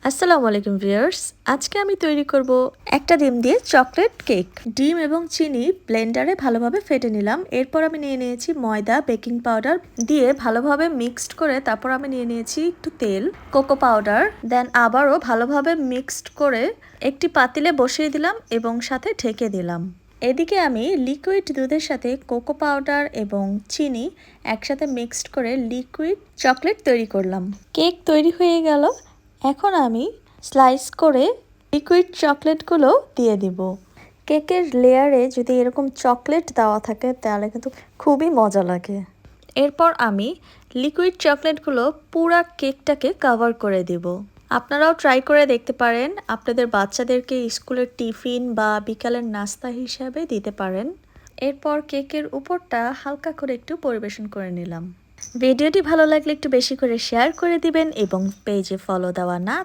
আসসালামু আলাইকুম ভিউয়ার্স, আজকে আমি তৈরি করব একটা ডিম দিয়ে চকলেট কেক। ডিম এবং চিনি ব্লেন্ডারে ভালোভাবে ফেটে নিলাম। এরপর আমি নিয়ে নিয়েছি ময়দা, বেকিং পাউডার দিয়ে ভালোভাবে মিক্সড করে তারপর আমি নিয়ে নিয়েছি একটু তেল, কোকো পাউডার, দেন আবারও ভালোভাবে মিক্সড করে একটি পাতিলে বসিয়ে দিলাম এবং সাথে ঢেকে দিলাম। এদিকে আমি লিকুইড দুধের সাথে কোকো পাউডার এবং চিনি একসাথে মিক্সড করে লিকুইড চকলেট তৈরি করলাম। কেক তৈরি হয়ে গেল। এখন আমি স্লাইস করে লিকুইড চকলেটগুলো দিয়ে দিব। কেকের লেয়ারে যদি এরকম চকলেট দেওয়া থাকে তাহলে কিন্তু খুবই মজা লাগে। এরপর আমি লিকুইড চকলেটগুলো পুরা কেকটাকে কভার করে দিব। আপনারাও ট্রাই করে দেখতে পারেন, আপনাদের বাচ্চাদেরকে স্কুলের টিফিন বা বিকালের নাস্তা হিসাবে দিতে পারেন। এরপর কেকের উপরটা হালকা করে একটু পরিবেশন করে নিলাম। ভিডিওটি ভালো লাগলে একটু বেশি করে শেয়ার করে দিবেন এবং পেজে ফলো দেওয়া না